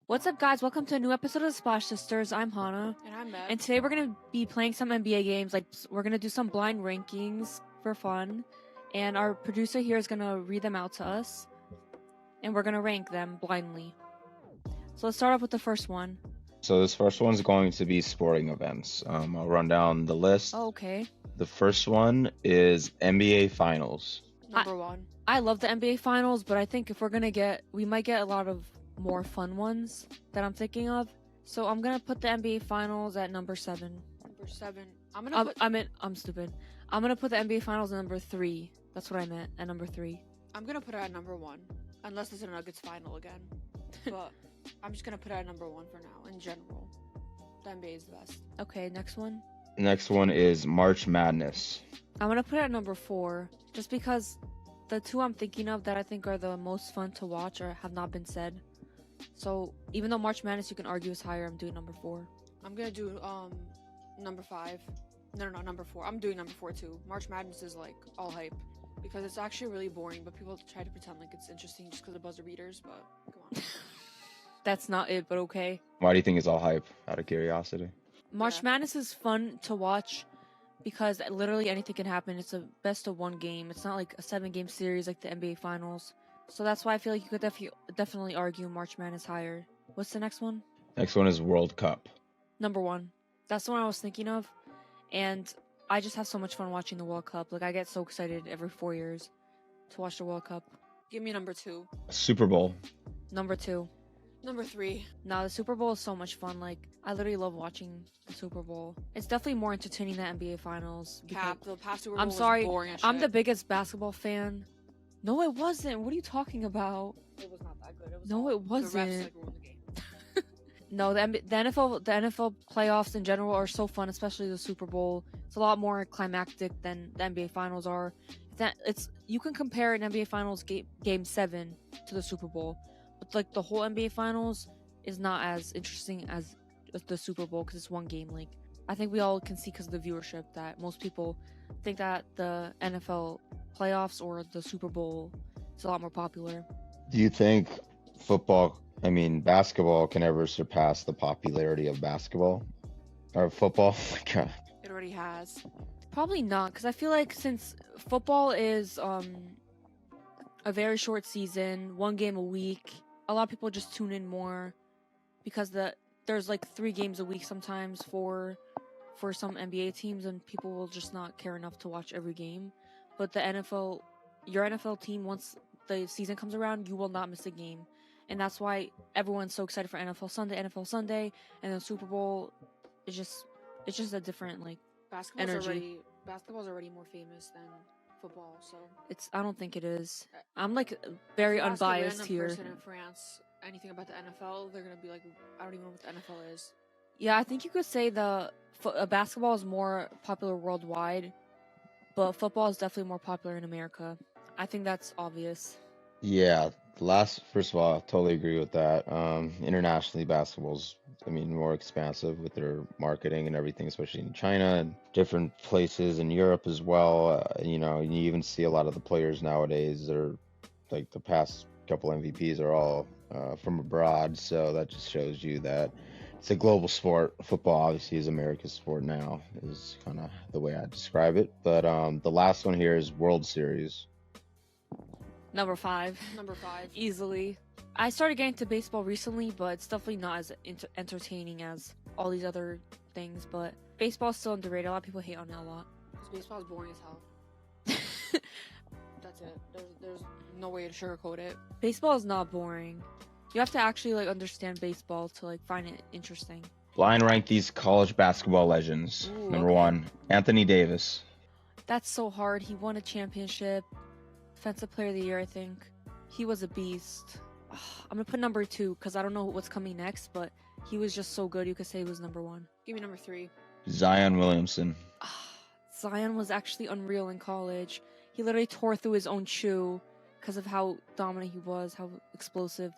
What's up, guys? Welcome to a new episode of the Splash Sisters. I'm Hana. And I'm Meg. And today we're going to be playing some NBA games. We're going to do some blind rankings for fun. And our producer here is going to read them out to us. And we're going to rank them blindly. So let's start off with the first one. So this first one's going to be sporting events. I'll run down the list. Oh, okay. The first one is NBA Finals. Number one. I love the NBA Finals, but I think if we're going to we might get a lot of more fun ones that I'm thinking of. So I'm going to put the NBA Finals at number 7. Number 7. I'm stupid. I'm going to put the NBA Finals at number 3. That's what I meant, at number 3. I'm going to put it at number 1. Unless it's a Nuggets final again. But I'm just going to put it at number 1 for now, in general. The NBA is the best. Okay, next one. Next one is March Madness. I'm going to put it at number 4, just because the two I'm thinking of that I think are the most fun to watch or have not been said. So even though March Madness you can argue is higher, I'm doing number 4. I'm going to do number 5. No, number 4. I'm doing number 4 too. March Madness is like all hype. Because it's actually really boring, but people try to pretend like it's interesting just because of buzzer beaters, but come on. That's not it, but okay. Why do you think it's all hype, out of curiosity? March Madness is fun to watch because literally anything can happen. It's a best of 1 game. It's not like a 7-game series like the NBA Finals. So that's why I feel like you could definitely argue March Madness higher. What's the next one? Next one is World Cup. Number 1. That's the one I was thinking of. And I just have so much fun watching the World Cup. Like, I get so excited every 4 years to watch the World Cup. Give me number 2. Super Bowl. Number 2. Number 3. No, the Super Bowl is so much fun. Like, I literally love watching the Super Bowl. It's definitely more entertaining than NBA Finals. Cap, the past Super Bowl I'm sorry, was boring as I'm shit. the biggest basketball fan. No, it wasn't. What are you talking about? It was not that good. It was No, it wasn't. The refs, like, ruined the game. No, the NFL playoffs in general are so fun, especially the Super Bowl. It's a lot more climactic than the NBA Finals are. You can compare an NBA Finals game 7 to the Super Bowl, but like the whole NBA Finals is not as interesting as the Super Bowl because it's 1 game. Like, I think we all can see because of the viewership that most people think that the NFL playoffs or the Super Bowl is a lot more popular. Do you think basketball can ever surpass the popularity of basketball? Or football? Oh my God. It already has. Probably not, because I feel like since football is a very short season, 1 game a week, a lot of people just tune in more because there's like 3 games a week sometimes for some NBA teams, and people will just not care enough to watch every game. But your NFL team, once the season comes around, you will not miss a game. And that's why everyone's so excited for NFL Sunday, and the Super Bowl is just a different like energy. Basketball's already more famous than football, so I don't think it is. I'm like very unbiased here. Person in France, anything about the NFL, they're gonna be like, I don't even know what the NFL is. Yeah, I think you could say basketball is more popular worldwide, but football is definitely more popular in America. I think that's obvious. Yeah, first of all, I totally agree with that. Internationally, basketball's, more expansive with their marketing and everything, especially in China and different places in Europe as well. You even see a lot of the players nowadays are like the past couple MVPs are all from abroad. So that just shows you that it's a global sport. Football obviously is America's sport now, is kind of the way I describe it. But the last one here is World Series. Number 5. Number 5. Easily. I started getting to baseball recently, but it's definitely not as entertaining as all these other things. But baseball is still underrated. A lot of people hate on it a lot. Because baseball is boring as hell. That's it. There's no way to sugarcoat it. Baseball is not boring. You have to actually like understand baseball to like find it interesting. Blind rank these college basketball legends. Ooh, Number okay. 1, Anthony Davis. That's so hard. He won a championship. Defensive Player of the Year, I think. He was a beast. I'm gonna put number 2 because I don't know what's coming next, but he was just so good. You could say he was number 1. Give me number 3. Zion Williamson. Zion was actually unreal in college. He literally tore through his own shoe because of how dominant he was, how explosive.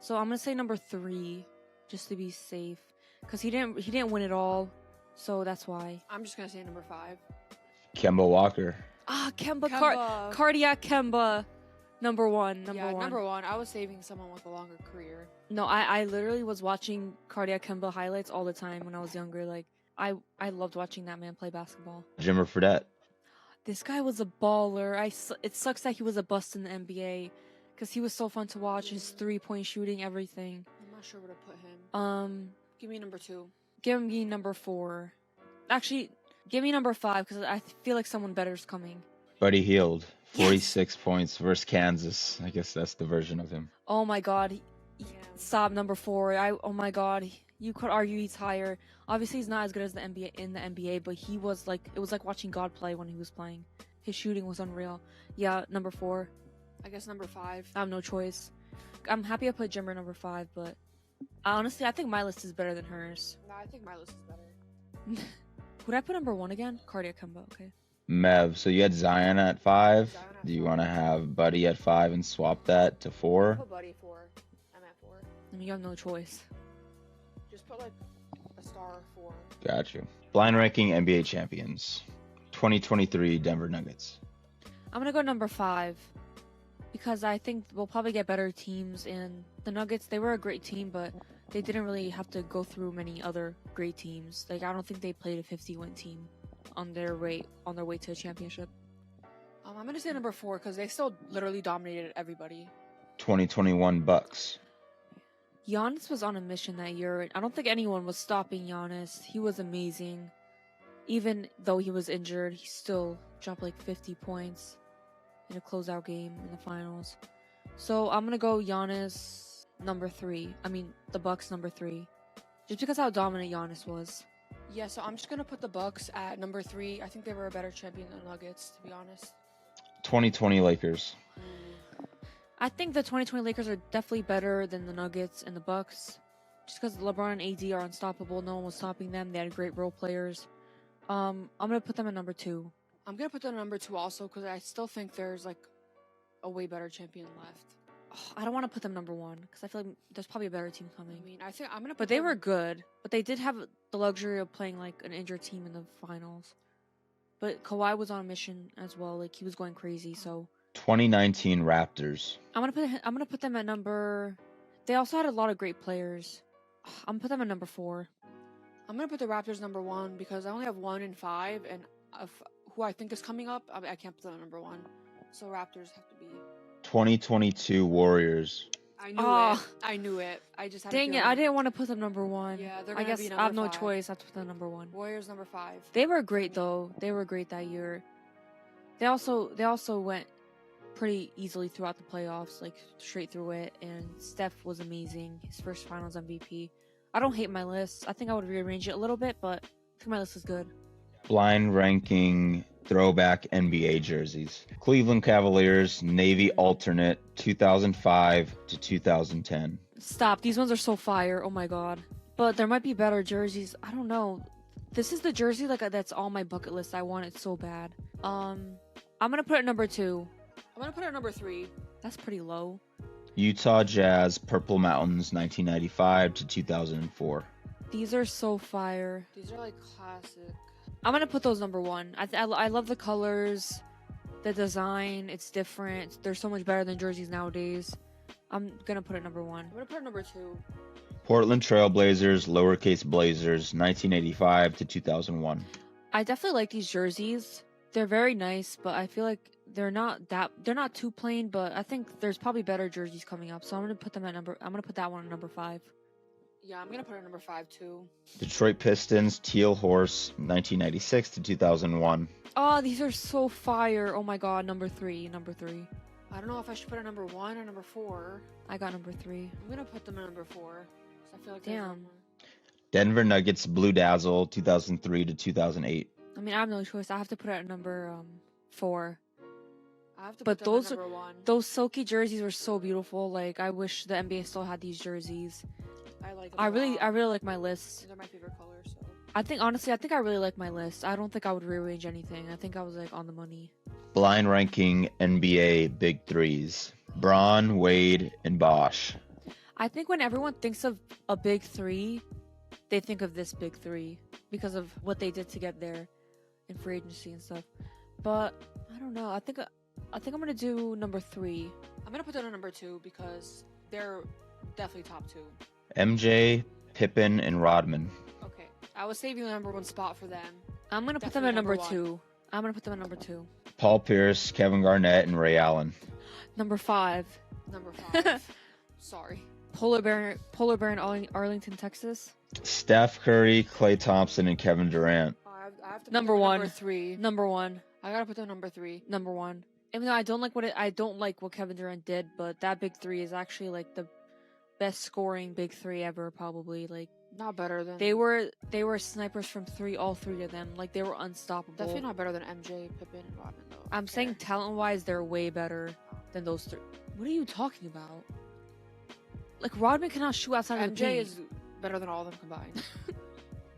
So I'm gonna say number 3 just to be safe because he didn't win it all. So that's why. I'm just gonna say number 5. Kemba Walker. Kemba. Kemba. Cardiac Kemba. Number one. Yeah, number one. I was saving someone with a longer career. No, I literally was watching Cardiac Kemba highlights all the time when I was younger. Like, I loved watching that man play basketball. Jimmer Fredette. This guy was a baller. It sucks that he was a bust in the NBA, because he was so fun to watch. His 3-point shooting, everything. I'm not sure where to put him. Give me number 2. Give me number 4. Actually, give me number 5, because I feel like someone better is coming. Buddy Hield. 46 points versus Kansas. I guess that's the version of him. Oh my god. Yeah. Stop, number 4. Oh my god. You could argue he's higher. Obviously, he's not as good as the NBA, but he was like, it was like watching God play when he was playing. His shooting was unreal. Yeah, number 4. I guess number 5. I have no choice. I'm happy I put Jimmer number 5, but honestly, I think my list is better than hers. No, I think my list is better. Would I put number 1 again? Cardiac Kemba, okay. Mev, so you had Zion at 5. Zion at Do you 5. want to have Buddy at 5 and swap that to 4? Put Buddy 4. I'm at 4. I mean, you have no choice. Just put like a star 4. Got you. Blind ranking NBA champions. 2023 Denver Nuggets. I'm gonna go number 5, because I think we'll probably get better teams. And the Nuggets, they were a great team, but they didn't really have to go through many other great teams. Like, I don't think they played a 50-win team on their way to a championship. I'm gonna say number 4 because they still literally dominated everybody. 2021 Bucks. Giannis was on a mission that year. I don't think anyone was stopping Giannis. He was amazing. Even though he was injured, he still dropped like 50 points in a closeout game in the finals. So I'm gonna go Giannis number 3. I mean, the Bucks number 3. Just because how dominant Giannis was. Yeah, so I'm just gonna put the Bucks at number 3. I think they were a better champion than the Nuggets, to be honest. 2020 Lakers. I think the 2020 Lakers are definitely better than the Nuggets and the Bucks. Just because LeBron and AD are unstoppable. No one was stopping them. They had great role players. I'm gonna put them at number 2. I'm gonna put them at number 2 also because I still think there's like a way better champion left. I don't want to put them number 1 because I feel like there's probably a better team coming. I mean, I think I'm gonna. But they were good. But they did have the luxury of playing like an injured team in the finals. But Kawhi was on a mission as well. Like, he was going crazy. So 2019 Raptors. I'm gonna put them at number. They also had a lot of great players. I'm gonna put them at number 4. I'm gonna put the Raptors number 1 because I only have 1 and 5, and of who I think is coming up, I can't put them at number 1. So Raptors have to be. 2022 Warriors. I knew it. I knew it. I just had. Dang it! I didn't want to put them number 1. Yeah, they're I gonna guess be I have number no 5. choice. I have to put them number 1. Warriors number 5. They were great though. They were great that year. They also went pretty easily throughout the playoffs, like straight through it. And Steph was amazing. His first Finals MVP. I don't hate my list. I think I would rearrange it a little bit, but I think my list is good. Blind ranking throwback NBA jerseys. Cleveland Cavaliers Navy alternate 2005 to 2010. Stop. These ones are so fire. Oh my god. But there might be better jerseys. I don't know. This is the jersey like that's on my bucket list. I want it so bad. I'm gonna put it number 2. I'm gonna put it at number 3. That's pretty low. Utah Jazz Purple Mountains 1995 to 2004. These are so fire. These are like classic. I'm gonna put those number 1. I love the colors, the design. It's different. They're so much better than jerseys nowadays. I'm gonna put it number 1. I'm gonna put it number 2. Portland Trailblazers lowercase Blazers 1985 to 2001. I definitely like these jerseys. They're very nice, but I feel like they're not too plain. But I think there's probably better jerseys coming up, so I'm gonna put that one at number 5. Yeah, I'm gonna put it at number 5 too. Detroit Pistons Teal Horse 1996 to 2001. Oh, these are so fire. Oh my god, number 3. I don't know if I should put it at number 1 or number 4. I got number 3. I'm gonna put them at number 4 because I feel like Damn. Denver Nuggets Blue Dazzle 2003 to 2008. I mean, I have no choice. I have to put it at number 4. I have to But put them those at number 1. Those silky jerseys were so beautiful. Like, I wish the NBA still had these jerseys. I like them I a lot. really like my list. They're my favorite color, so. I think I really like my list. I don't think I would rearrange anything. I think I was like on the money. Blind ranking NBA Big Threes. Braun, Wade, and Bosch. I think when everyone thinks of a big 3, they think of this big 3 because of what they did to get there in free agency and stuff. But I don't know. I think I think I'm gonna do number 3. I'm gonna put that on number 2 because they're definitely top 2. MJ, Pippen, and Rodman. Okay, I was saving the number 1 spot for them. I'm gonna put them Definitely at number number 2. I'm gonna put them at number 2. Paul Pierce, Kevin Garnett, and Ray Allen. Number 5. Number 5. Sorry. Polar bear in Arlington, Texas. Steph Curry, Klay Thompson, and Kevin Durant. I have to put Number them at 1. Number 3. Number 1. I gotta put them number 3. Number 1. Even though I don't like what Kevin Durant did, but that big 3 is actually like the best scoring big 3 ever, probably. Like Not better than. they were snipers from 3, all 3 of them. Like they were unstoppable. Definitely not better than MJ, Pippen, and Rodman though. I'm saying talent-wise, they're way better than those 3. What are you talking about? Like Rodman cannot shoot outside of the MJ paint. is better than all of them combined.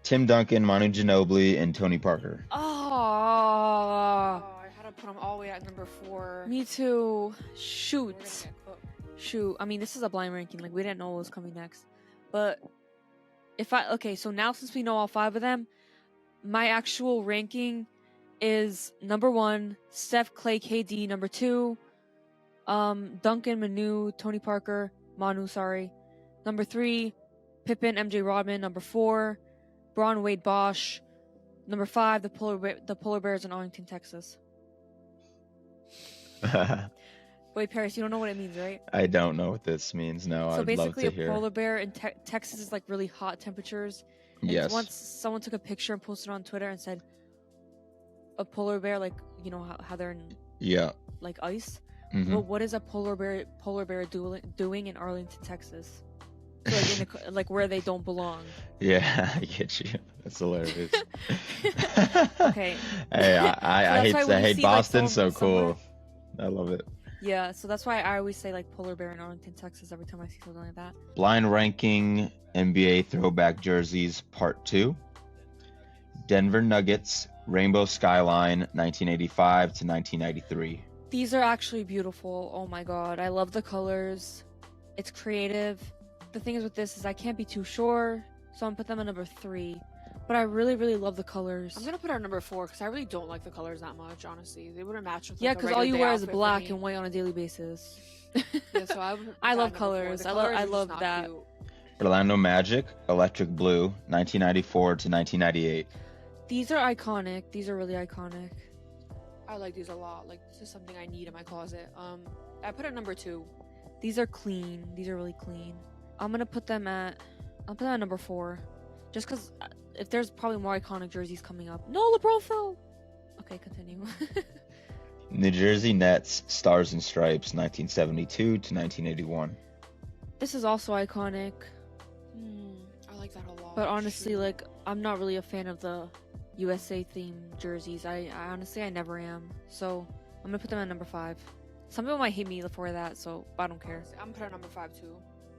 Tim Duncan, Manu Ginobili, and Tony Parker. Oh, I had to put them all the way at number 4. me too. We're gonna Shoot. get cooked. Shoot. I mean, this is a blind ranking. Like we didn't know what was coming next. But so now since we know all 5 of them, my actual ranking is number 1, Steph, Clay, KD. Number 2, Duncan, Manu, sorry. Number 3, Pippen, MJ, Rodman. Number 4, Braun, Wade, Bosch. Number 5, the Polar Bears in Arlington, Texas. Wait, Paris, you don't know what it means, right? I don't know what this means. No, So I'd love basically, to a hear. polar bear in Texas is like really hot temperatures. And Yes. Once someone took a picture and posted it on Twitter and said, a polar bear, like you know how they're in Yeah. like ice. Mhm. Well, what is a polar bear doing in Arlington, Texas? So, like, like where they don't belong. Yeah, I get you. That's hilarious. Okay. Hey, I that's why when you hate see, like, Boston. someone So cool. I love it. Yeah, so that's why I always say like polar bear in Arlington, Texas every time I see something like that. Blind ranking NBA throwback jerseys part 2. Denver Nuggets Rainbow Skyline 1985 to 1993. These are actually beautiful. Oh my god, I love the colors. It's creative. The thing is with this is I can't be too sure, so I'm gonna put them at number 3. But I really, really love the colors. I'm gonna put it at number 4 because I really don't like the colors that much. Honestly, they wouldn't match with. Yeah, because because all you wear is black and white on a daily basis. Yeah, so I, would put I that love at number 4. colors. The I colors are just love not that. cute. Orlando Magic Electric Blue 1994 to 1998. These are iconic. These are really iconic. I like these a lot. Like this is something I need in my closet. I put it at number 2. These are clean. These are really clean. I'll put them at number 4. Just because if there's probably more iconic jerseys coming up. No, LeBron fell. Okay, continue. New Jersey Nets Stars and Stripes 1972 to 1981. This is also iconic. I like that a lot. But honestly, Shoot. like, I'm not really a fan of the USA themed jerseys. I honestly, I never am. So I'm gonna put them at number 5. Some people might hate me for that, so I don't care. I'm putting it at number 5 too.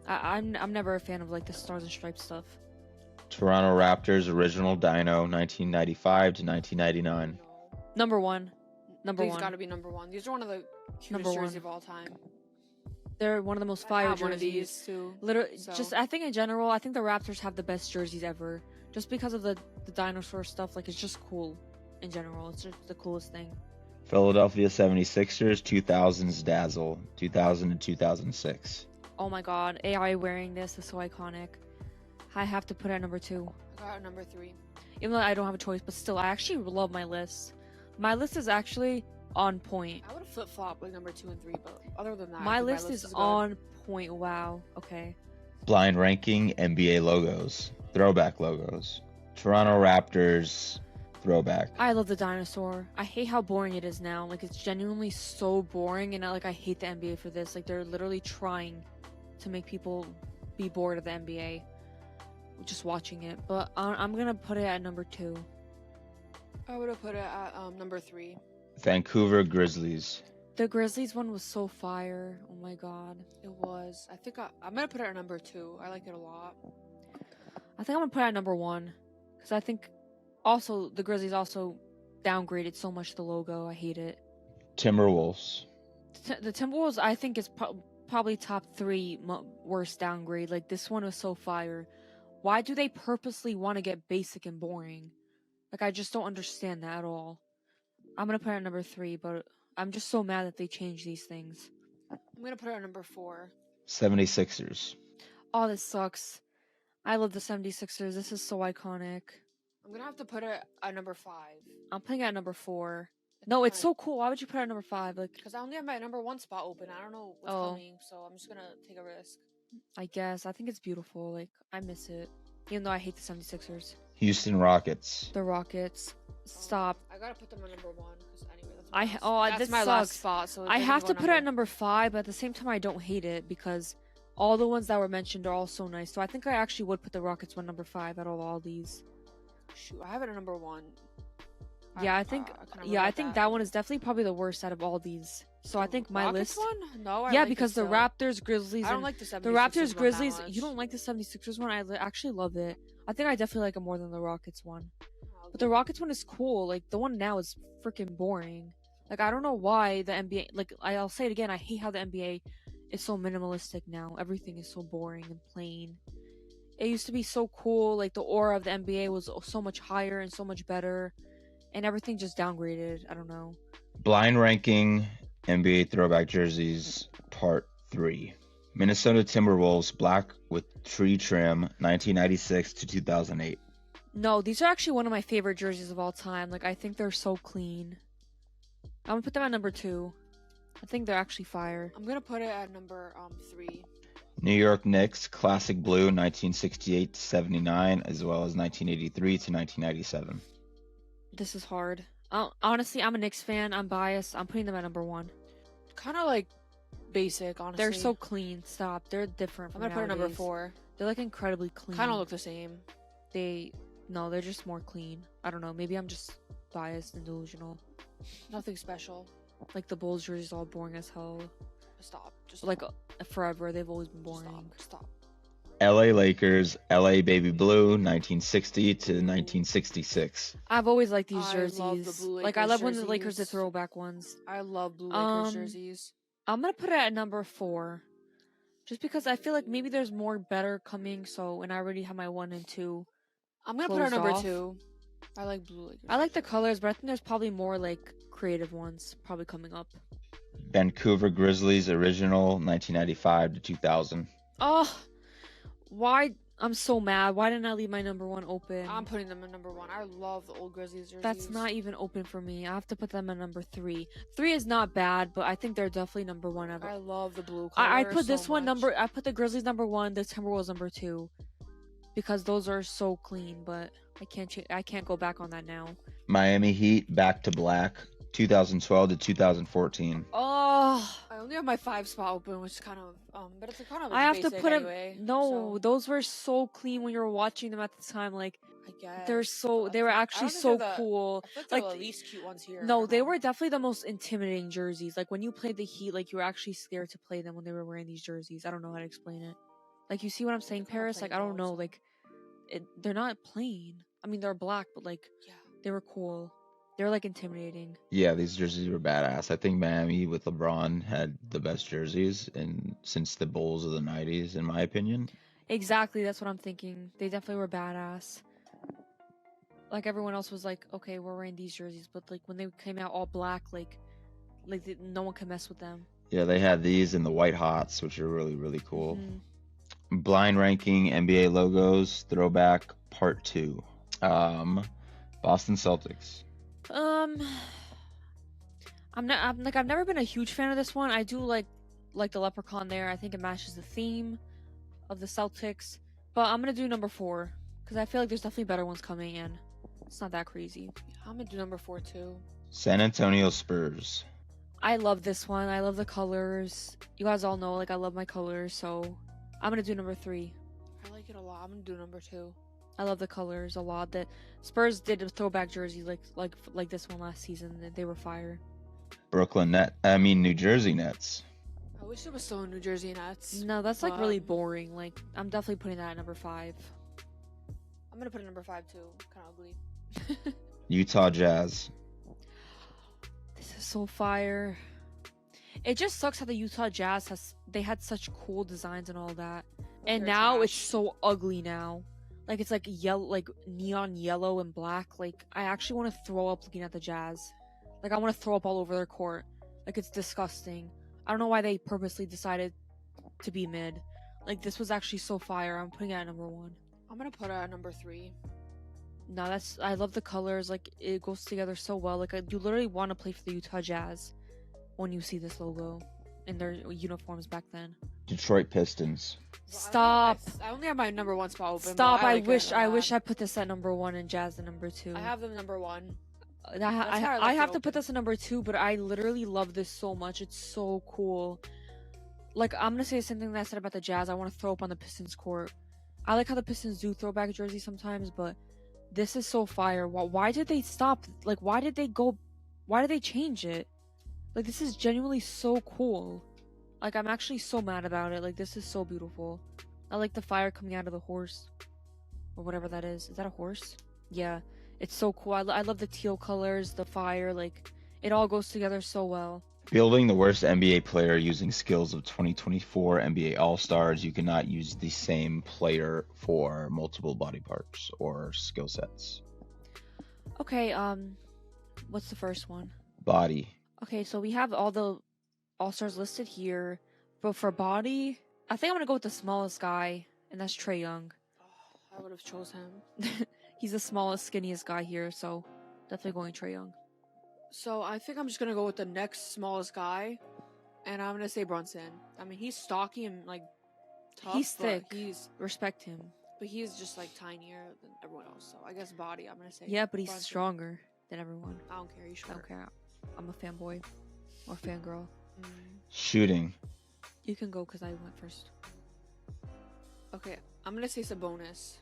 I'm never a fan of like the Stars and Stripes stuff. Toronto Raptors Original Dino 1995 to 1999. Number 1. Number These 1. gotta be number 1. These are one of the cutest Number jerseys 1. of all time. They're one of the most I fire have jerseys. one of these too. Literally, so- just I think in general, I think the Raptors have the best jerseys ever. Just because of the dinosaur stuff, like it's just cool. In general, it's just the coolest thing. Philadelphia 76ers 2000s Dazzle 2000 to 2006. Oh my god, AI wearing this is so iconic. I have to put it at number 2. I got it at number 3. Even though I don't have a choice, but still, I actually love my list. My list is actually on point. I would have flip flopped like number 2 and 3, but other than that, I My think list is good. on point. Wow. Okay. Blind ranking NBA logos, throwback logos. Toronto Raptors throwback. I love the dinosaur. I hate how boring it is now. Like, it's genuinely so boring, and I hate the NBA for this. Like, they're literally trying to make people be bored of the NBA just watching it. But I'm gonna put it at number 2. I would have put it at number 3. Vancouver Grizzlies. The Grizzlies one was so fire. Oh my god. It was. I think I'm gonna put it at number 2. I like it a lot. I think I'm gonna put it at number 1 because I think also the Grizzlies also downgraded so much the logo. I hate it. Timberwolves. The Timberwolves, I think, is probably top 3 worst downgrade. Like, this one was so fire. Why do they purposely want to get basic and boring? Like, I just don't understand that at all. I'm gonna put it at number 3, but I'm just so mad that they changed these things. I'm gonna put it at number 4. 76ers. Oh, this sucks. I love the 76ers. This is so iconic. I'm gonna have to put it at number 5. I'm putting it at number 4. No, it's so cool. Why would you put it at number 5? Like, Because I only have my number 1 spot open. I don't know what's coming, so I'm just gonna take a risk. I guess. I think it's beautiful. Like, I miss it. Even though I hate the 76ers. Houston Rockets. The Rockets. Stop. I gotta put them at number 1 because anyway, This that's my last spot. So I have to put it at number 5, but at the same time, I don't hate it because all the ones that were mentioned are all so nice. So I think I actually would put the Rockets one number 5 out of all these. Shoot, I have it at number 1. Yeah, I think that one is definitely probably the worst out of all these. So I think my Rockets list. one? No, I Yeah, like because it the still. Raptors, Grizzlies, I don't and like the 76ers the Raptors, one that Grizzlies. much. You don't like the 76ers one? I actually love it. I think I definitely like it more than the Rockets one. I'll But give the it- Rockets one is cool. Like the one now is freaking boring. Like I don't know why the NBA. Like I'll say it again. I hate how the NBA is so minimalistic now. Everything is so boring and plain. It used to be so cool. Like the aura of the NBA was so much higher and so much better, and everything just downgraded. I don't know. Blind ranking NBA throwback jerseys, part 3. Minnesota Timberwolves black with tree trim, 1996 to 2008. No, these are actually one of my favorite jerseys of all time. Like I think they're so clean. I'm gonna put them at number 2. I think they're actually fire. I'm gonna put it at number 3. New York Knicks classic blue, 1968 to 79, as well as 1983 to 1997. This is hard. Honestly, I'm a Knicks fan. I'm biased. I'm putting them at number 1. Kind of like basic, honestly. They're so clean. Stop. They're different I'm from gonna put it at number nowadays. 4. They're like incredibly clean. Kind of look the same. No, they're just more clean. I don't know. Maybe I'm just biased and delusional. Nothing special. Like the Bulls jerseys all boring as hell. Stop. Just Like forever, they've always been boring. Stop. LA Lakers, LA Baby Blue, 1960 to 1966. I've always liked these I jerseys. love the blue Like I Lakers love when the Lakers the jerseys. throwback ones. I love blue Lakers Um, jerseys. I'm gonna put it at number 4, just because I feel like maybe there's more better coming. So, and I already have my 1 and 2. I'm gonna put it at closed number off. 2. I like blue Lakers. I like the colors, but I think there's probably more like creative ones probably coming up. Vancouver Grizzlies original, 1995 to 2000. Oh, why? I'm so mad. Why didn't I leave my number 1 open? I'm putting them at number 1. I love the old Grizzlies jerseys. That's not even open for me. I have to put them at number 3. 3 is not bad, but I think they're definitely number 1 ever. I love the blue color. I put this so one much. I put the Grizzlies number 1, the Timberwolves number 2, because those are so clean. But I can't go back on that now. Miami Heat back to black, 2012 to 2014. Oh, I only have my 5 spot open, which is kind of but it's kind of. I have to basic put them. anyway, No, so those were so clean when you were watching them at the time. Like I guess they were I actually don't think so they're the- cool. I feel like like, the least cute ones here. No, they are were definitely the most intimidating jerseys. Like when you played the Heat, like you were actually scared to play them when they were wearing these jerseys. I don't know how to explain it. Like you see what I'm saying, kinda Paris? Like I plain don't know. colors. Like they're not plain. I mean, they're black, but like Yeah. they were cool. They were like intimidating. Yeah, these jerseys were badass. I think Miami with LeBron had the best jerseys and since the Bulls of the 90s, in my opinion. Exactly, that's what I'm thinking. They definitely were badass. Like everyone else was like, okay, we're wearing these jerseys, but like when they came out all black, no one could mess with them. Yeah, they had these in the white hots, which are really, really cool. Mhm. Blind ranking NBA logos, throwback part 2. Boston Celtics. I've never been a huge fan of this one. I do like the leprechaun there. I think it matches the theme of the Celtics. But I'm gonna do number 4 because I feel like there's definitely better ones coming in. It's not that crazy. I'm gonna do number 4 too. San Antonio Spurs. I love this one. I love the colors. You guys all know like I love my colors, so I'm gonna do number 3. I like it a lot. I'm gonna do number 2. I love the colors a lot. That Spurs did a throwback jersey like this one last season. They were fire. New Jersey Nets. I wish it was still in New Jersey Nets. No, that's like really Um, boring. Like I'm definitely putting that at number 5. I'm gonna put it number 5 too. Kind of ugly. Utah Jazz. This is so fire. It just sucks how the Utah Jazz had such cool designs and all that, and They're now it's trash. so ugly now. Like it's like yellow, like neon yellow and black. Like I actually want to throw up looking at the Jazz. Like I want to throw up all over their court. Like, it's disgusting. I don't know why they purposely decided to be mid. Like, this was actually so fire. I'm putting it at number 1. I'm gonna put it at number 3. No, I love the colors. Like, it goes together so well. Like, you literally want to play for the Utah Jazz when you see this logo in their uniforms back then. Detroit Pistons. Stop. I only have my number 1 spot open. Stop. But I like wish it. I wish I put this at number 1 and Jazz at number 2. I have them number 1. I have to put this at number 2, but I literally love this so much. It's so cool. Like, I'm gonna say the same thing that I said about the Jazz. I want to throw up on the Pistons court. I like how the Pistons do throwback jerseys sometimes, but this is so fire. Why did they stop? Like, why did they change it? Like, this is genuinely so cool. Like, I'm actually so mad about it. Like, this is so beautiful. I like the fire coming out of the horse. Or whatever that is. Is that a horse? Yeah. It's so cool. I love the teal colors, the fire. Like, it all goes together so well. Building the worst NBA player using skills of 2024 NBA All-Stars. You cannot use the same player for multiple body parts or skill sets. Okay, what's the first one? Body. Okay, so we have all the All-Stars listed here, but for body, I think I'm gonna go with the smallest guy, and that's Trae Young. I would have chose him. He's the smallest, skinniest guy here, so definitely going Trae Young. So I think I'm just gonna go with the next smallest guy, and I'm gonna say Brunson. I mean, he's stocky and like tough. He's but thick. Respect him. But he's just like tinier than everyone else. So I guess body. I'm gonna say. Yeah, but he's Brunson. stronger than everyone. I don't care. He's I short. don't care. I'm a fanboy or fangirl. Shooting. You can go because I went first. Okay, I'm gonna say Sabonis.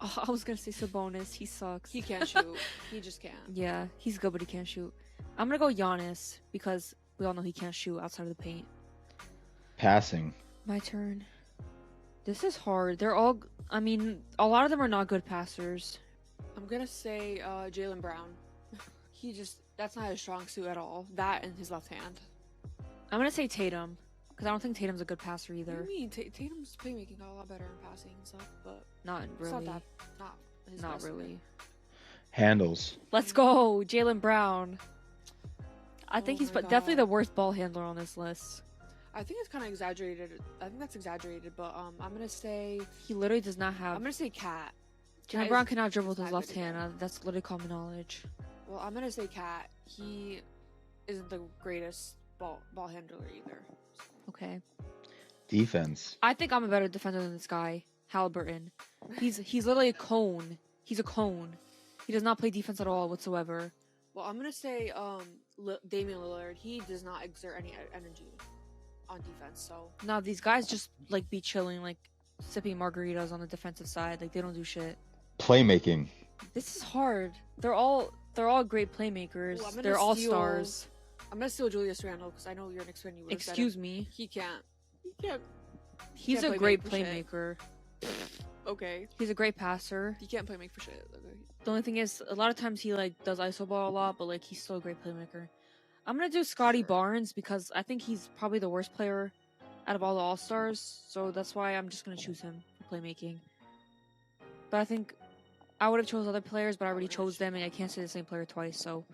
Oh, I was gonna say Sabonis. He sucks. He can't shoot. He just can't. Yeah, he's good, but he can't shoot. I'm gonna go Giannis because we all know he can't shoot outside of the paint. Passing. My turn. This is hard. They're all. I mean, a lot of them are not good passers. I'm gonna say Jaylen Brown. He just that's not his strong suit at all. That and his left hand. I'm gonna say Tatum because I don't think Tatum's a good passer What either. do you mean? Tatum's playmaking got a lot better in passing and stuff, but Not it's really. not his Not best really. Handles. Let's go, Jaylen Brown. I think Oh he's my definitely God. the worst ball handler on this list. I think it's kind of exaggerated. I think that's exaggerated, but I'm gonna say He literally does not have. I'm gonna say Cat. Jaylen Cat Brown is- cannot dribble with is his not left good hand. either. That's literally common knowledge. Well, I'm gonna say Cat. He isn't the greatest ball handler either. Okay. Defense. I think I'm a better defender than this guy, Halliburton. He's literally a cone. He's a cone. He does not play defense at all whatsoever. Well, I'm gonna say Damian Lillard. He does not exert any energy on defense. So No, these guys just like be chilling, like sipping margaritas on the defensive side. Like they don't do shit. Playmaking. This is hard. They're all great playmakers. Ooh, I'm gonna They're all steal- stars. I'm gonna steal Julius Randle because I know you're an Knicks fan. You would have said Excuse him. me. He can't. He can't. He's can't a play great make for shit. playmaker. Okay. He's a great passer. He can't play make for shit. Okay. The only thing is, a lot of times he like does iso ball a lot, but like he's still a great playmaker. I'm gonna do Scotty Sure. Barnes because I think he's probably the worst player out of all the All Stars, so that's why I'm just gonna choose him for playmaking. But I think I would have chose other players, but I already chose them, and I can't say the same player twice. So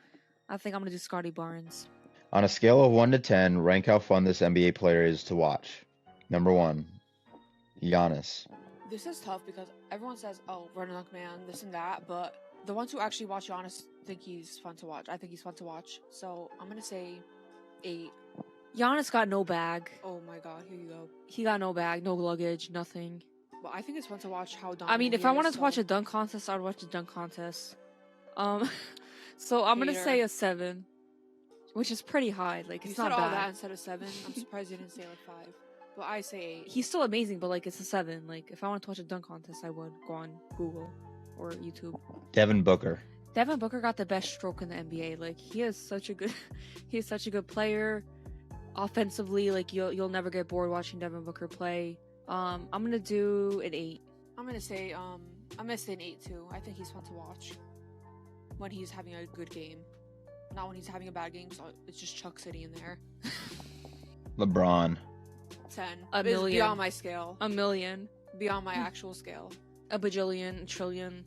I think I'm gonna do Scotty Barnes. On a scale of 1 to 10, rank how fun this NBA player is to watch. Number 1, Giannis. This is tough because everyone says, "Oh, running like man, this and that," but the ones who actually watch Giannis think he's fun to watch. I think he's fun to watch, so I'm gonna say 8. Giannis got no bag. Oh my God, here you go. He got no bag, no luggage, nothing. But I think it's fun to watch how dominant I mean, if he I is, wanted to watch so- a dunk contest, I'd watch a dunk contest. So I'm gonna Hater. say a 7, which is pretty high. Like you it's said not all bad. that instead of 7. I'm surprised you didn't say like 5. But I say 8. He's still amazing, but like it's a 7. Like if I wanted to watch a dunk contest, I would go on Google or YouTube. Devin Booker. Devin Booker got the best stroke in the NBA. Like he is such a good, he is such a good player. Offensively, like you'll never get bored watching Devin Booker play. I'm gonna do an 8. I'm gonna say an 8 too. I think he's fun to watch when he's having a good game, not when he's having a bad game. So it's just Chuck City in there. LeBron. 10. A It's million. beyond my scale. A million, Beyond my actual scale. a bajillion, a trillion.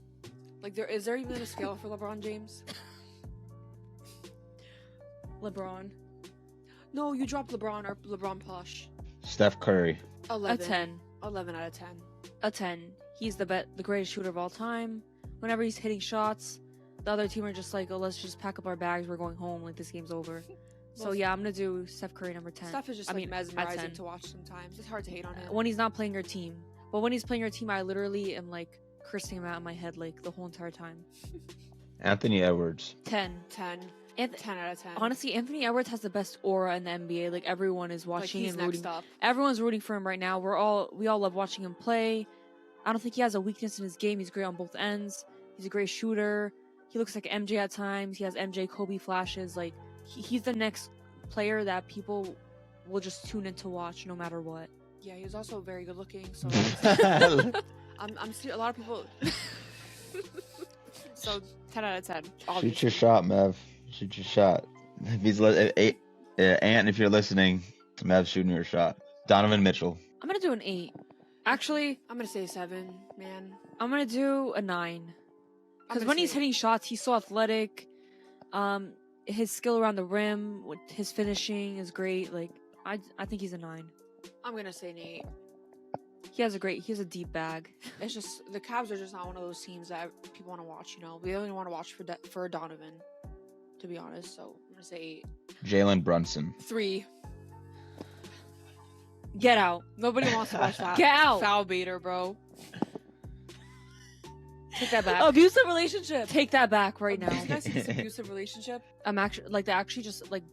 Like is there even a scale for LeBron James? LeBron. No, you dropped LeBron or LeBron plush. Steph Curry. 11. A 10. 11 out of 10. A 10. He's the greatest shooter of all time. Whenever he's hitting shots, the other team are just like, oh, let's just pack up our bags. We're going home. Like, this game's over. So, yeah, I'm going to do Steph Curry number 10. Steph is just mesmerizing to watch sometimes. It's hard to hate on him. When he's not playing your team. But when he's playing your team, I literally am, like, cursing him out in my head, like, the whole entire time. Anthony Edwards. 10. 10. 10 out of 10. Honestly, Anthony Edwards has the best aura in the NBA. Like, everyone is watching and rooting. Everyone's rooting for him right now. We all love watching him play. I don't think he has a weakness in his game. He's great on both ends. He's a great shooter. He looks like MJ at times. He has MJ Kobe flashes. Like, he's the next player that people will just tune in to watch no matter what. Yeah, he was also very good looking. So I'm seeing a lot of people. So 10 out of 10. Obviously. Shoot your shot, Mev. Shoot your shot. If he's Ant, if you're listening, Mev's shooting your shot. Donovan Mitchell. I'm gonna do an 8. Actually, I'm gonna say 7, man. I'm gonna do a 9. Because when he's hitting shots, he's so athletic. His skill around the rim, his finishing is great. Like, I think he's a 9. I'm gonna say an 8. He has a deep bag. It's just the Cavs are just not one of those teams that people want to watch. You know, we only want to watch for Donovan, to be honest. So I'm gonna say 8. Jalen Brunson. 3. Get out. Nobody wants to watch that. Get out. Foul baiter, bro. Take that back. Abusive relationship. Take that back right now. You guys see this abusive relationship? I'm actually like that. Actually, just like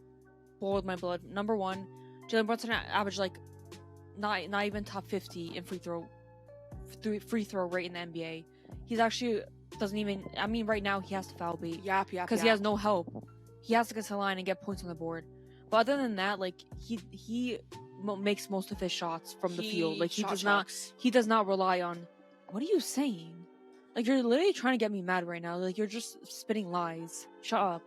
boiled my blood. Number 1, Jalen Brunson averaged like not even top 50 in free throw rate in the NBA. He's actually doesn't even. I mean, right now he has to foul bait. Yap. Because he has no help. He has to get to the line and get points on the board. But other than that, like he makes most of his shots from the field. Like he does not rely on. What are you saying? Like, you're literally trying to get me mad right now. Like, you're just spitting lies. Shut up.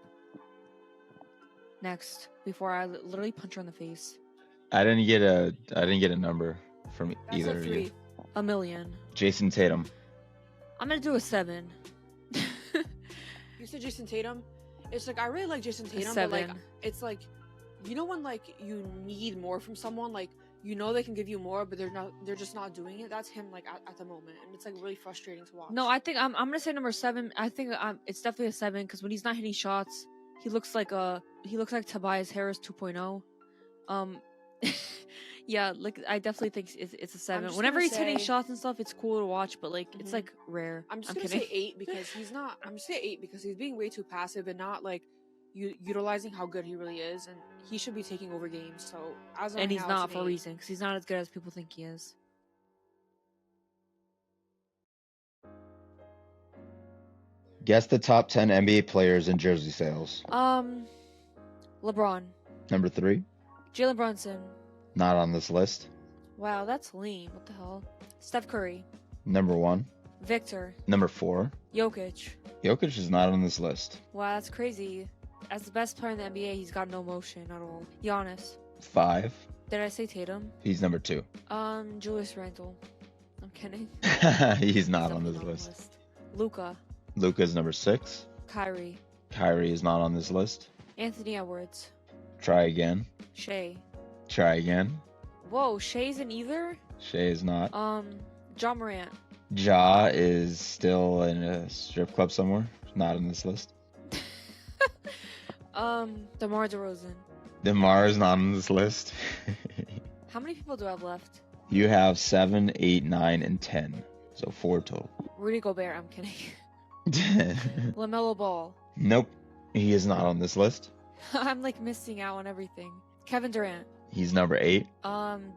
Next, before I literally punch her in the face. I didn't get a number from either of you. A million. Jason Tatum. I'm gonna do a 7. You said Jason Tatum? It's like, I really like Jason Tatum, but like, it's like, you know when like you need more from someone, like, you know they can give you more, but they're just not doing it. That's him, like, at the moment, and it's like really frustrating to watch. No, I think I'm gonna say number 7. I think it's definitely a 7 because when he's not hitting shots, he looks like Tobias Harris 2.0. Yeah, like I definitely think it's a 7. Whenever he's hitting shots and stuff, it's cool to watch, but like it's like rare. I'm gonna say 8 because he's not. I'm just gonna say 8 because he's being way too passive and not like utilizing how good he really is, and he should be taking over games. So and he's not for a reason because he's not as good as people think he is. Guess the top 10 NBA players in jersey sales. LeBron. Number 3. Jalen Brunson. Not on this list. Wow, that's lame. What the hell? Steph Curry. Number 1. Victor. Number 4. Jokic. Jokic is not on this list. Wow, that's crazy. As the best player in the NBA, he's got no motion at all. Giannis. 5. Did I say Tatum? He's number 2. Julius Randle. I'm kidding. He's not on this list. Luka. Luka's number 6. Kyrie. Kyrie is not on this list. Anthony Edwards. Try again. Shea. Try again. Whoa, Shea's in either? Shea is not. Ja Morant. Ja is still in a strip club somewhere. Not on this list. DeMar DeRozan. DeMar is not on this list. How many people do I have left? You have 7, 8, 9, and 10. So 4 total. Rudy Gobert, I'm kidding. LaMelo Ball. Nope. He is not on this list. I'm like missing out on everything. Kevin Durant. He's number 8.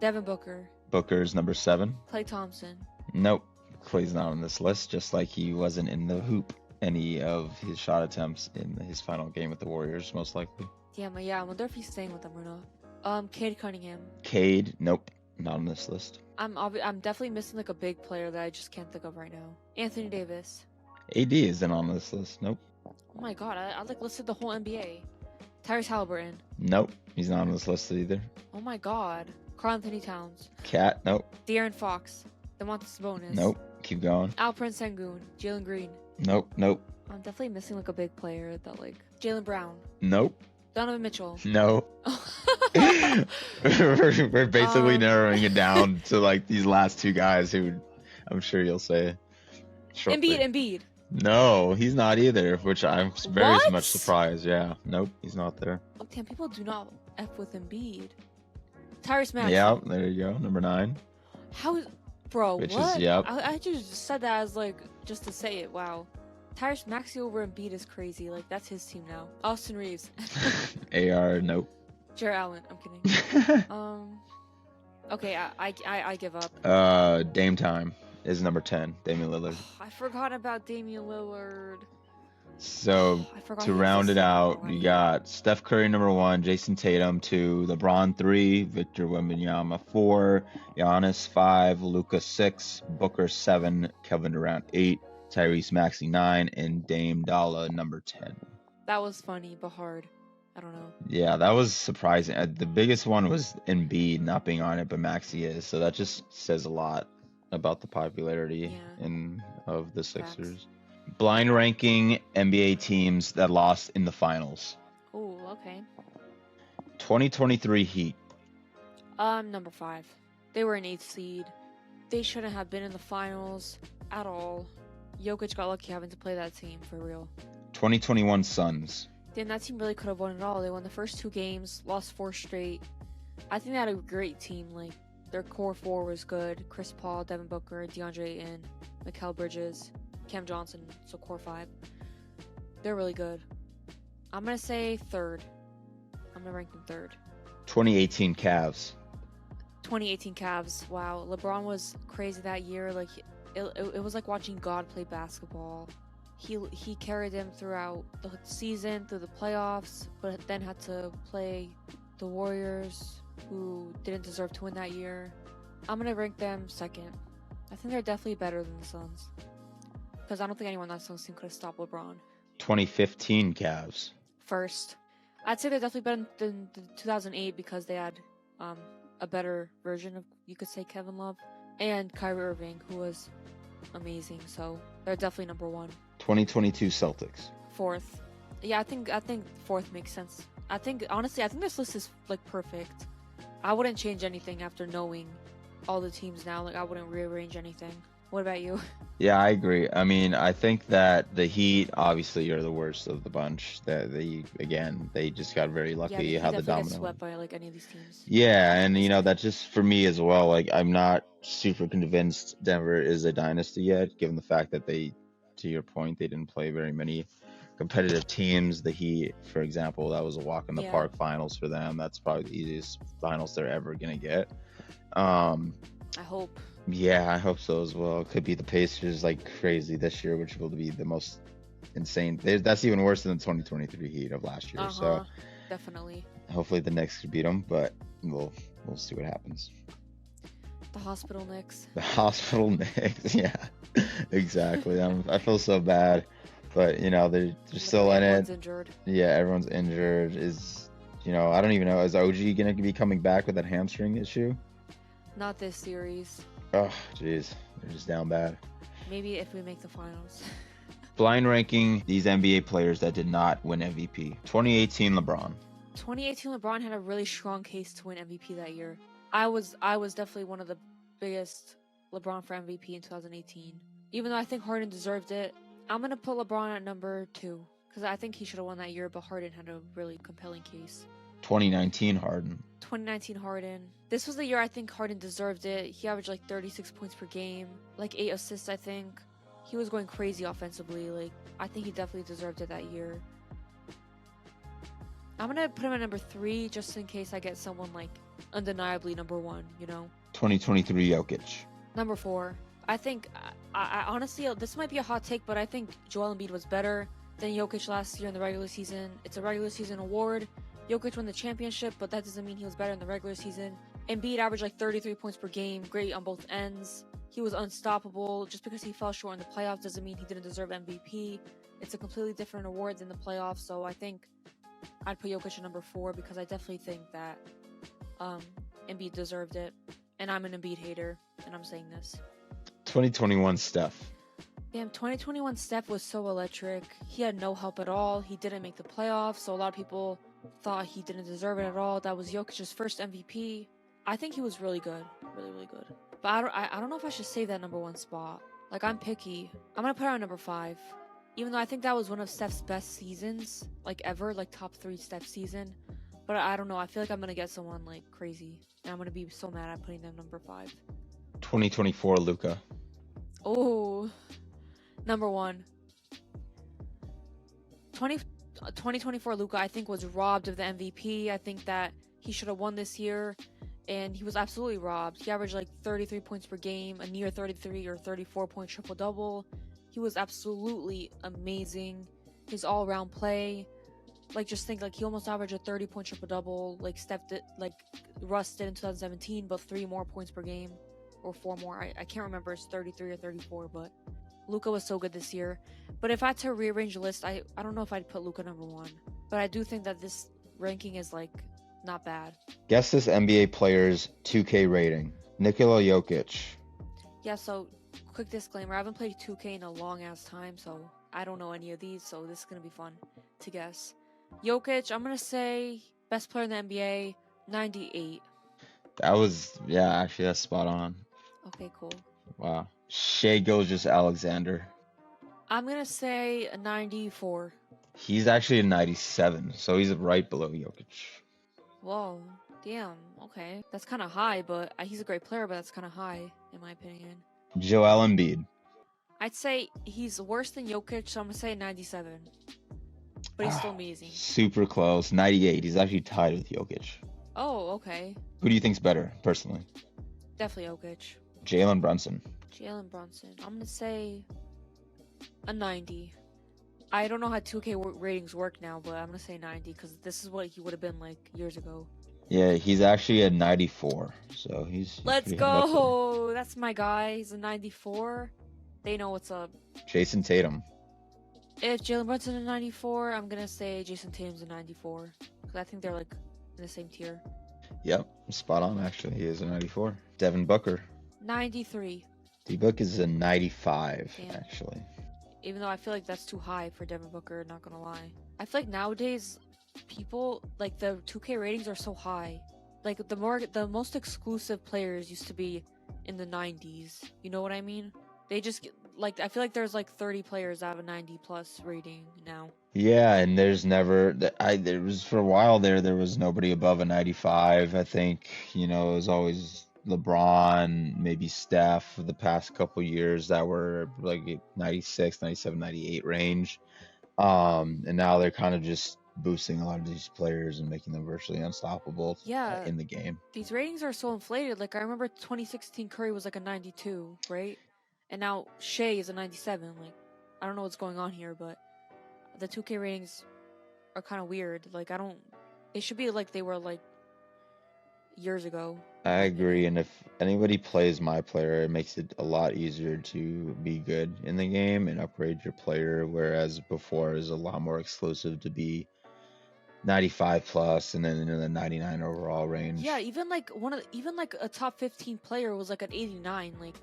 Devin Booker. Booker's number 7. Klay Thompson. Nope. Clay's not on this list, just like he wasn't in the hoop any of his shot attempts in his final game with the Warriors, most likely. Damn, yeah, I wonder if he's staying with them or not. Cade Cunningham. Cade, nope, not on this list. I'm definitely missing like a big player that I just can't think of right now. Anthony Davis. AD isn't on this list, nope. Oh my god, I like listed the whole NBA. Tyrese Halliburton. Nope, he's not on this list either. Oh my god. Karl Anthony Towns. Cat, nope. De'Aaron Fox. Demontis Sabonis. Nope, keep going. Alperen Sengun. Jalen Green. Nope. I'm definitely missing like a big player that like Jaylen Brown. Nope. Donovan Mitchell. No. We're basically narrowing it down to like these last two guys who I'm sure you'll say shortly. Embiid. No, he's not either, which I'm very What? much surprised. Yeah, nope, he's not there. Oh, damn, people do not F with Embiid. Tyrese Maxey. Yeah, there you go, number 9. How is... Bro, Which is- what? yep. I just said that as, like, just to say it. Wow. Tyrese Maxey over Embiid is crazy. Like, that's his team now. Austin Reeves. AR, nope. Jared Allen. I'm kidding. Okay, I give up. Dame Time is number 10, Damian Lillard. I forgot about Damian Lillard. So I forgot to he round it existed out, already. you got Steph Curry number 1, Jason Tatum 2, LeBron 3, Victor Wembanyama 4, Giannis 5, Luka 6, Booker 7, Kevin Durant 8, Tyrese Maxey 9, and Dame Dalla number 10. That was funny, but hard. I don't know. Yeah, that was surprising. The biggest one was Embiid not being on it, but Maxey is. So that just says a lot about the popularity of the Sixers. Blind ranking NBA teams that lost in the finals. Oh, okay. 2023 Heat. Number 5. They were an 8th seed. They shouldn't have been in the finals at all. Jokic got lucky having to play that team, for real. 2021 Suns. Damn, that team really could have won it all. They won the first 2 games, lost 4 straight. I think they had a great team. Like, their core 4 was good. Chris Paul, Devin Booker, DeAndre Ayton, Mikal Bridges, Cam Johnson, so core 5. They're really good. I'm going to say 3rd. I'm going to rank them 3rd. 2018 Cavs. 2018 Cavs. Wow, LeBron was crazy that year. Like, it was like watching God play basketball. He carried them throughout the season, through the playoffs, but then had to play the Warriors, who didn't deserve to win that year. I'm going to rank them 2nd. I think they're definitely better than the Suns. Because I don't think anyone on that Suns team could have stopped LeBron. 2015 Cavs. 1st. I'd say they're definitely better than the 2008 because they had a better version of, you could say, Kevin Love. And Kyrie Irving, who was amazing. So they're definitely number 1. 2022 Celtics. 4th. Yeah, I think 4th makes sense. Honestly, I think this list is like perfect. I wouldn't change anything after knowing all the teams now. Like, I wouldn't rearrange anything. What about you? Yeah, I agree. I mean, I think that the Heat obviously are the worst of the bunch. That they just got very lucky Yeah, how he the definitely domino. gets swept by like any of these teams. Yeah, and that just for me as well. Like, I'm not super convinced Denver is a dynasty yet, given the fact that they, to your point, they didn't play very many competitive teams. The Heat, for example, that was a walk in the park finals for them. That's probably the easiest finals they're ever gonna get. I hope. Yeah, I hope so as well. Could be the Pacers like crazy this year, which will be the most insane. That's even worse than the 2023 Heat of last year. So definitely. Hopefully the Knicks could beat them, but we'll see what happens. The hospital Knicks. The hospital Knicks, yeah, exactly. I feel so bad, but they're still in it. Everyone's injured. Yeah, everyone's injured. I don't even know. Is OG gonna be coming back with that hamstring issue? Not this series. Oh, jeez, they're just down bad. Maybe if we make the finals. Blind ranking these NBA players that did not win MVP. 2018 LeBron. 2018 LeBron had a really strong case to win MVP that year. I was definitely one of the biggest LeBron for MVP in 2018. Even though I think Harden deserved it, I'm going to put LeBron at number 2. Because I think he should have won that year, but Harden had a really compelling case. 2019 Harden. 2019 Harden. This was the year I think Harden deserved it. He averaged like 36 points per game, like 8 assists, I think. He was going crazy offensively. Like, I think he definitely deserved it that year. I'm going to put him at number 3 just in case I get someone like undeniably number 1, 2023 Jokic. Number 4. I think, I honestly, this might be a hot take, but I think Joel Embiid was better than Jokic last year in the regular season. It's a regular season award. Jokic won the championship, but that doesn't mean he was better in the regular season. Embiid averaged like 33 points per game, great on both ends. He was unstoppable. Just because he fell short in the playoffs doesn't mean he didn't deserve MVP. It's a completely different award than the playoffs, so I think I'd put Jokic at number 4 because I definitely think that Embiid deserved it. And I'm an Embiid hater, and I'm saying this. 2021 Steph. Damn, 2021 Steph was so electric. He had no help at all. He didn't make the playoffs, so a lot of people thought he didn't deserve it at all. That was Jokic's first MVP. I think he was really good, really, really good. But I don't know if I should save that number 1 spot. Like, I'm picky. I'm gonna put her on number 5. Even though I think that was one of Steph's best seasons, like ever, like top 3 Steph season. But I don't know. I feel like I'm gonna get someone like crazy, and I'm gonna be so mad at putting them number 5. 2024 Luca. Oh, number 1. 2024 Luka, I think, was robbed of the MVP. I think that he should have won this year, and he was absolutely robbed. He averaged like 33 points per game, a near 33 or 34-point triple-double. He was absolutely amazing. His all-around play, like, just think, like, he almost averaged a 30-point triple-double, like Russ did in 2017, but 3 more points per game, or 4 more. I can't remember, it's 33 or 34, but Luka was so good this year. But if I had to rearrange the list, I don't know if I'd put Luka number 1. But I do think that this ranking is, like, not bad. Guess this NBA player's 2K rating. Nikola Jokic. Yeah, so quick disclaimer, I haven't played 2K in a long ass time, so I don't know any of these, so this is going to be fun to guess. Jokic, I'm going to say best player in the NBA, 98. That was, yeah, actually that's spot on. Okay, cool. Wow. Shai Gilgeous-Alexander. I'm going to say a 94. He's actually a 97, so he's right below Jokic. Whoa, damn, okay. That's kind of high, but he's a great player, but that's kind of high, in my opinion. Joel Embiid. I'd say he's worse than Jokic, so I'm going to say 97. But he's still amazing. Super close. 98. He's actually tied with Jokic. Oh, okay. Who do you think's better, personally? Definitely Jokic. Jalen Brunson. Jalen Brunson. I'm going to say a 90. I don't know how 2K ratings work now, but I'm going to say 90 because this is what he would have been like years ago. Yeah, he's actually a 94, so he's Let's pretty high up go! That's my guy. He's a 94. They know what's up. there. Jason Tatum. If Jalen Brunson's a 94, I'm going to say Jason Tatum's a 94. Because I think they're like in the same tier. Yep, spot on, actually. He is a 94. Devin Booker. 93. D-Book is a 95, Damn. actually. Even though I feel like that's too high for Devin Booker, not gonna lie. I feel like nowadays, people, like, the 2K ratings are so high. Like, the most exclusive players used to be in the 90s. You know what I mean? They just, like, I feel like there's, like, 30 players that have a 90-plus rating now. Yeah, and there's never, there was, for a while there was nobody above a 95, I think. You know, it was always LeBron, maybe Steph for the past couple years that were like 96, 97, 98 range. And now they're kind of just boosting a lot of these players and making them virtually unstoppable Yeah. in the game. These ratings are so inflated. Like, I remember 2016 Curry was like a 92, right? And now Shea is a 97. Like, I don't know what's going on here, but the 2K ratings are kind of weird. Like, they should be like they were like years ago. I agree, and if anybody plays my player, it makes it a lot easier to be good in the game and upgrade your player, whereas before is a lot more exclusive to be 95 plus and then in the 99 overall range. Yeah, even like a top 15 player was like an 89. Like,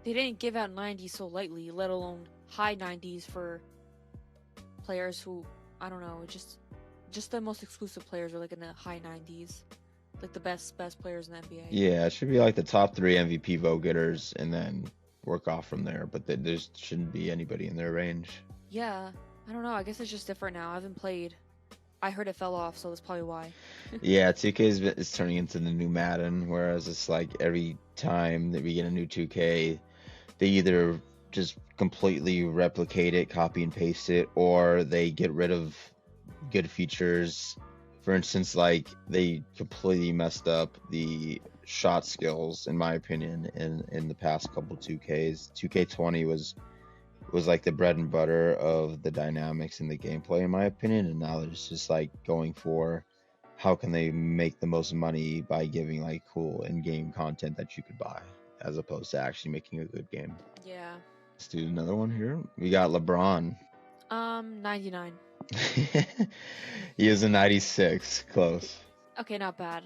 they didn't give out 90s so lightly, let alone high 90s for players who, I don't know, just the most exclusive players are like in the high 90s. Like the best players in the NBA. Yeah, it should be like the top 3 MVP vote getters and then work off from there, but there shouldn't be anybody in their range. Yeah, I don't know. I guess it's just different now. I haven't played. I heard it fell off, so that's probably why. Yeah, 2K is turning into the new Madden, whereas it's like every time that we get a new 2K, they either just completely replicate it, copy and paste it, or they get rid of good features. For instance, like they completely messed up the shot skills, in my opinion, in the past couple 2Ks. 2K20 was like the bread and butter of the dynamics in the gameplay, in my opinion, and now it's just like going for how can they make the most money by giving like cool in-game content that you could buy, as opposed to actually making a good game. Yeah. Let's do another one here. We got LeBron. 99. He is a 96. Close. Okay, not bad.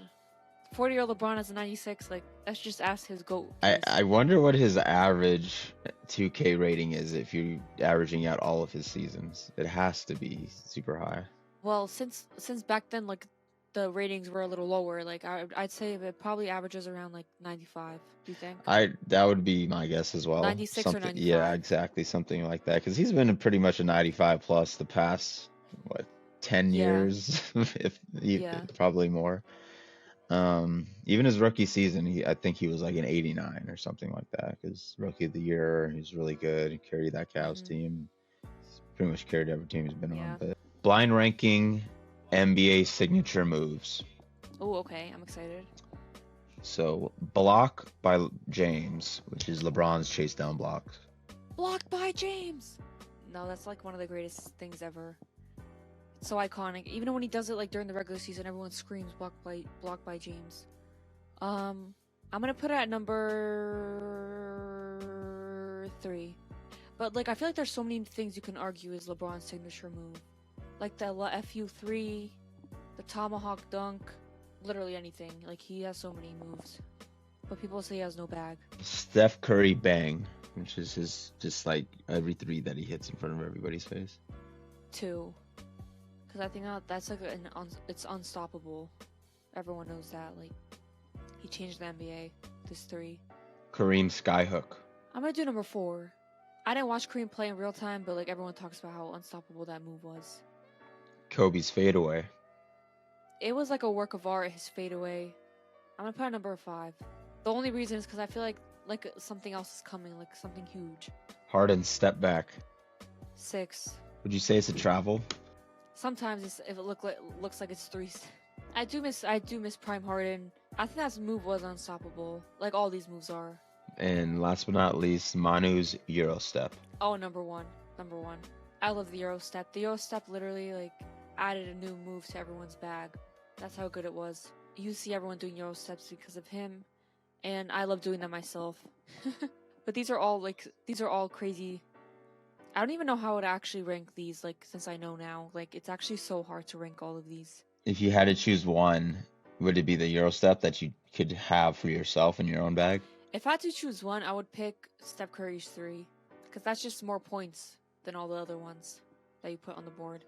40-year-old LeBron is a 96. Like, let's just ask his GOAT. I wonder what his average 2K rating is if you're averaging out all of his seasons. It has to be super high. Well, since back then, like the ratings were a little lower, like I'd say it probably averages around like 95. Do you think That would be my guess as well. 96 or Something, yeah, 95? exactly, something like that. Because he's been pretty much a 95 plus the past what 10 Yeah, years, if yeah. probably more. Even his rookie season, I think he was like an 89 or something like that. Because rookie of the year, he's really good. He carried that Cavs Mhm. team. He's pretty much carried every team he's been on. Yeah. But blind ranking NBA signature moves. Oh, okay. I'm excited. So block by James, which is LeBron's chase down block. Blocked by James. No, that's like one of the greatest things ever. It's so iconic. Even when he does it like during the regular season, everyone screams blocked by James. I'm gonna put it at number 3. But like I feel like there's so many things you can argue is LeBron's signature move. Like the FU3, the tomahawk dunk, literally anything. Like he has so many moves. But people say he has no bag. Steph Curry bang, which is his just like every three that he hits in front of everybody's face. 2. Because I think that's like it's unstoppable. Everyone knows that. Like he changed the NBA. This 3. Kareem skyhook. I'm gonna do number 4. I didn't watch Kareem play in real time, but like everyone talks about how unstoppable that move was. Kobe's fadeaway. It was like a work of art. His fadeaway. I'm gonna put it at number 5. The only reason is because I feel like something else is coming, like something huge. Harden step back. 6. Would you say it's a travel? Sometimes if it looks like it's 3. I do miss Prime Harden. I think that move was unstoppable. Like all these moves are. And last but not least, Manu's Euro step. Oh, number 1. I love the Euro step. The Euro step literally like added a new move to everyone's bag. That's how good it was. You see everyone doing Euro steps because of him, and I love doing them myself. But these are all crazy. I don't even know how to actually rank these, like, since I know now. Like, it's actually so hard to rank all of these. If you had to choose one, would it be the Euro step that you could have for yourself in your own bag? If I had to choose one, I would pick Steph Curry's 3. Because that's just more points than all the other ones that you put on the board.